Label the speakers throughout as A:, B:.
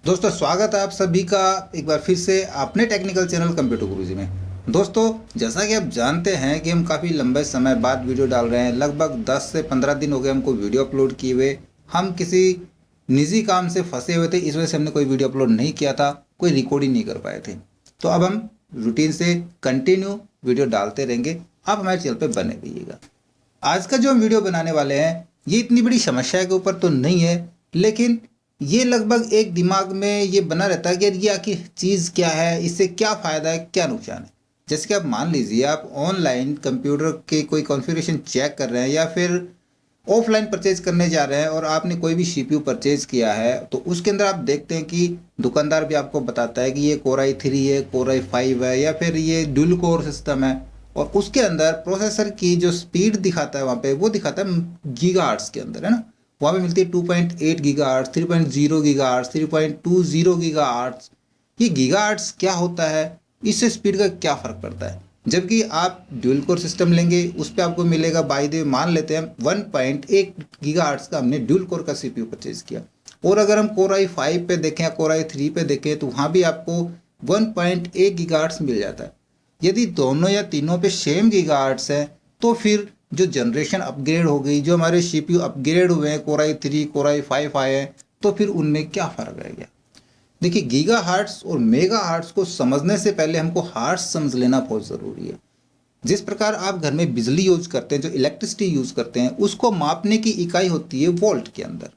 A: दोस्तों स्वागत है आप सभी का एक बार फिर से अपने टेक्निकल चैनल कंप्यूटर गुरुजी में। दोस्तों जैसा कि आप जानते हैं कि हम काफ़ी लंबे समय बाद वीडियो डाल रहे हैं। लगभग 10 से 15 दिन हो गए हमको वीडियो अपलोड किए हुए। हम किसी निजी काम से फंसे हुए थे, इस वजह से हमने कोई वीडियो अपलोड नहीं किया था, कोई रिकॉर्ड ही नहीं कर पाए थे। तो अब हम रूटीन से कंटिन्यू वीडियो डालते रहेंगे। आप हमारे चैनल पर बने रहिएगा। आज का जो हम वीडियो बनाने वाले हैं ये इतनी बड़ी समस्या के ऊपर तो नहीं है, लेकिन ये लगभग एक दिमाग में ये बना रहता है कि यार ये आखिर चीज़ क्या है, इससे क्या फ़ायदा है, क्या नुकसान है। जैसे कि आप मान लीजिए आप ऑनलाइन कंप्यूटर के कोई कॉन्फ़िगरेशन चेक कर रहे हैं या फिर ऑफलाइन परचेज करने जा रहे हैं और आपने कोई भी सीपीयू परचेज किया है, तो उसके अंदर आप देखते हैं कि दुकानदार भी आपको बताता है कि ये कोर i3 है, कोर i5 है या फिर ये ड्यूल कोर सिस्टम है। और उसके अंदर प्रोसेसर की जो स्पीड दिखाता है वहाँ पे वो दिखाता है गीगाहर्ट्ज़ के अंदर, है ना। वहाँ पे मिलती है 2.8 गीगाहर्ट्ज़, 3.0 गीगाहर्ट्ज़, 3.20 गीगाहर्ट्ज़। ये गीगाहर्ट्ज़ क्या होता है, इससे स्पीड का क्या फ़र्क पड़ता है। जबकि आप ड्यूल कोर सिस्टम लेंगे उस पर आपको मिलेगा, बाय द वे मान लेते हैं 1.1 गीगाहर्ट्ज़ का हमने ड्यूल कोर का सीपीयू परचेज किया। और अगर हम कोर i5 पे देखें या कोर i3 पे देखें तो वहाँ भी आपको 1.1 गीगाहर्ट्ज़ मिल जाता है। यदि दोनों या तीनों पे सेम गीगाहर्ट्ज़ है तो फिर जो जनरेशन अपग्रेड हो गई, जो हमारे सीपीयू अपग्रेड हुए हैं, कोर i3 कोर i5 आए हैं, तो फिर उनमें क्या फ़र्क रह गया। देखिए गीगाहर्ट्ज़ और मेगाहर्ट्ज़ को समझने से पहले हमको हर्ट्ज़ समझ लेना बहुत ज़रूरी है। जिस प्रकार आप घर में बिजली यूज करते हैं, जो इलेक्ट्रिसिटी यूज करते हैं, उसको मापने की इकाई होती है वोल्ट के अंदर।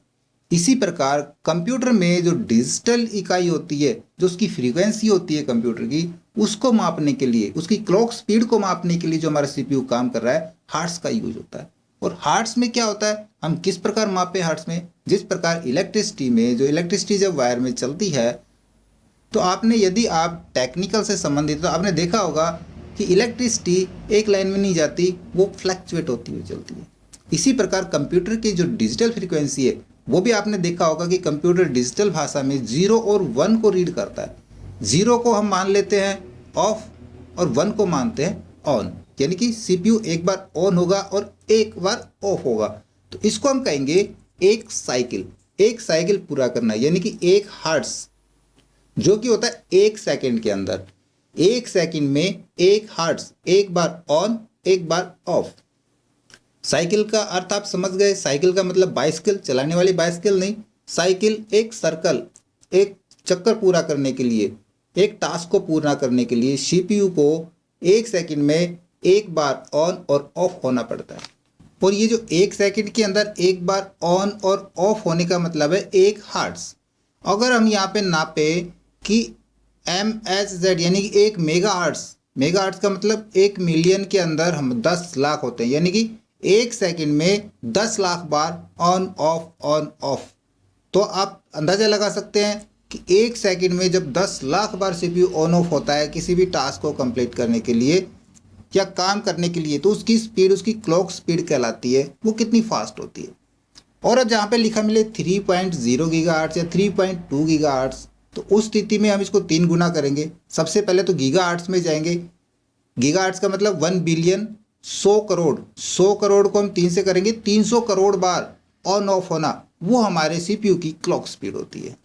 A: इसी प्रकार कंप्यूटर में जो डिजिटल इकाई होती है, जो उसकी फ्रीक्वेंसी होती है कंप्यूटर की, उसको मापने के लिए, उसकी क्लॉक स्पीड को मापने के लिए जो हमारा सीपीयू काम कर रहा है, हर्ट्ज़ का यूज होता है। और हर्ट्ज़ में क्या होता है, हम किस प्रकार मापे हर्ट्ज़ में, जिस प्रकार इलेक्ट्रिसिटी में, जो इलेक्ट्रिसिटी जब वायर में चलती है, तो आपने, यदि आप टेक्निकल से संबंधित, तो आपने देखा होगा कि इलेक्ट्रिसिटी एक लाइन में नहीं जाती, वो फ्लक्चुएट होती हुई चलती है। इसी प्रकार कंप्यूटर की जो डिजिटल फ्रीक्वेंसी है वो भी आपने देखा होगा कि कंप्यूटर डिजिटल भाषा में 0 और 1 को रीड करता है। 0 को हम मान लेते हैं ऑफ और 1 को मानते हैं ऑन, यानी कि सीपीयू एक बार ऑन होगा और एक बार ऑफ होगा। तो इसको हम कहेंगे एक साइकिल पूरा करना, यानी कि एक हर्ट्ज़, जो कि होता है एक सेकंड के अंदर। एक सेकंड में एक हर्ट्ज़, एक बार ऑन एक बार ऑफ। साइकिल का अर्थ आप समझ गए। साइकिल का मतलब बाइसिकल, चलाने वाली बाइसिकल नहीं। साइकिल एक सर्कल, एक चक्कर पूरा करने के लिए, एक टास्क को पूरा करने के लिए सीपीयू को एक सेकंड में एक बार ऑन और ऑफ होना पड़ता है। और ये जो एक सेकंड के अंदर एक बार ऑन और ऑफ होने का मतलब है एक हर्ट्ज़। अगर हम यहाँ पे नापे कि MHz यानी कि एक मेगाहर्ट्ज़ का मतलब 1 मिलियन के अंदर हम 10 लाख होते हैं, यानी कि एक सेकंड में 10 लाख बार ऑन ऑफ। तो आप अंदाज़ा लगा सकते हैं कि एक सेकंड में जब 10 लाख बार सीपीयू ऑन ऑफ होता है किसी भी टास्क को कंप्लीट करने के लिए या काम करने के लिए, तो उसकी स्पीड, उसकी क्लॉक स्पीड कहलाती है, वो कितनी फास्ट होती है। और अब जहाँ पे लिखा मिले 3.0 गीगाहर्ट्ज़ या 3.2 गीगाहर्ट्ज़, तो उस स्थिति में हम इसको 3 गुना करेंगे। सबसे पहले तो गीगाहर्ट्ज़ में जाएंगे। गीगाहर्ट्ज़ का मतलब 1 बिलियन, 100 करोड़। 100 करोड़ को हम 3 से करेंगे, 300 करोड़ बार ऑन ऑफ होना, वो हमारे सीपीयू की क्लॉक स्पीड होती है।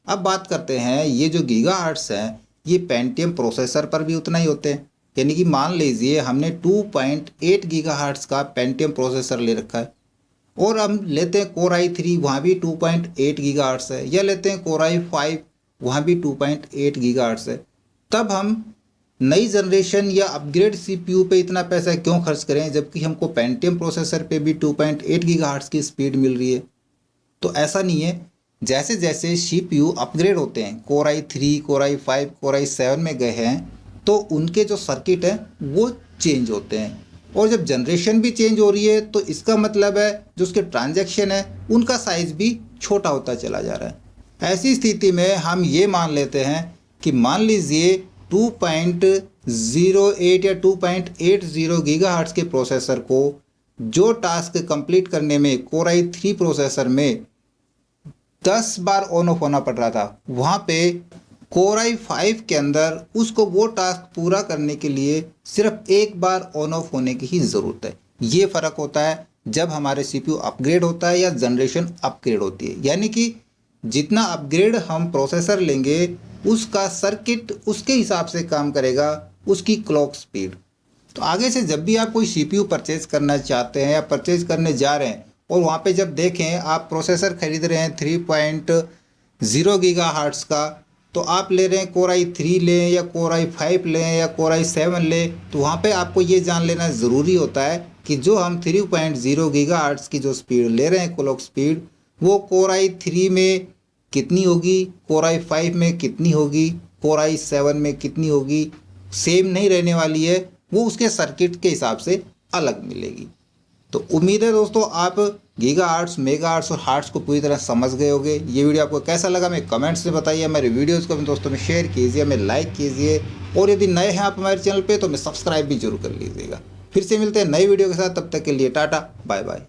A: अब बात करते हैं, ये जो गीगाहर्ट्ज़ हैं ये पेंटियम प्रोसेसर पर भी उतना ही होते हैं। यानी कि मान लीजिए हमने 2.8 गीगाहर्ट्ज़ का पेंटियम प्रोसेसर ले रखा है, और हम लेते हैं कोर i3, वहाँ भी 2.8 गीगाहर्ट्ज़ है, या लेते हैं कोर i5, वहाँ भी 2.8 गीगाहर्ट्ज़ है। तब हम नई जनरेशन या अपग्रेड सीपीयू पे इतना पैसा क्यों खर्च करें, जबकि हमको पेंटियम प्रोसेसर पे भी 2.8 गीगाहर्ट्ज़ की स्पीड मिल रही है। तो ऐसा नहीं है। जैसे जैसे सीपीयू अपग्रेड होते हैं, core i3 core i5 core i7 में गए हैं, तो उनके जो सर्किट हैं वो चेंज होते हैं। और जब जनरेशन भी चेंज हो रही है तो इसका मतलब है जो उसके ट्रांजैक्शन है उनका साइज़ भी छोटा होता चला जा रहा है। ऐसी स्थिति में हम ये मान लेते हैं कि मान लीजिए 2.08 या 2.80 गीगाहर्ट्ज़ के प्रोसेसर को जो टास्क कंप्लीट करने में कोर i3 प्रोसेसर में 10 बार ऑन ऑफ होना पड़ रहा था, वहाँ पे कोर i5 के अंदर उसको वो टास्क पूरा करने के लिए सिर्फ एक बार ऑन ऑफ होने की ही ज़रूरत है। ये फ़र्क होता है जब हमारे सीपीयू अपग्रेड होता है या जनरेशन अपग्रेड होती है। यानी कि जितना अपग्रेड हम प्रोसेसर लेंगे उसका सर्किट उसके हिसाब से काम करेगा, उसकी क्लॉक स्पीड। तो आगे से जब भी आप कोई सीपीयू परचेज करना चाहते हैं या परचेज करने जा रहे हैं और वहाँ पे जब देखें आप प्रोसेसर खरीद रहे हैं 3.0 गीगाहर्ट्ज़ का, तो आप ले रहे हैं Core i3 लें या Core i5 लें या Core i7 लें, तो वहाँ पे आपको ये जान लेना ज़रूरी होता है कि जो हम 3.0 गीगाहर्ट्ज़ की जो स्पीड ले रहे हैं क्लॉक स्पीड, वो Core i3 में कितनी होगी, Core i5 में कितनी होगी, Core i7 में कितनी होगी, सेम नहीं रहने वाली है, वो उसके सर्किट के हिसाब से अलग मिलेगी। तो उम्मीद है दोस्तों आप गीगाहर्ट्ज़, मेगाहर्ट्ज़ और हर्ट्ज़ को पूरी तरह समझ गए होंगे। ये वीडियो आपको कैसा लगा मैं कमेंट्स में बताइए। हमारे वीडियोज़ को अपने दोस्तों में शेयर कीजिए, हमें लाइक कीजिए और यदि नए हैं आप हमारे चैनल पे तो हमें सब्सक्राइब भी जरूर कर लीजिएगा। फिर से मिलते हैं नई वीडियो के साथ, तब तक के लिए टाटा बाय बाय।